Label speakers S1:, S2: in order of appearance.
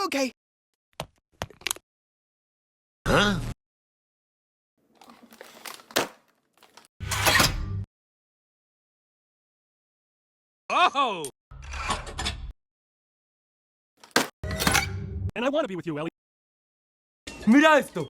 S1: Okay.
S2: Huh?
S3: Oh! And I want to be with you, Ellie.
S4: Mira esto.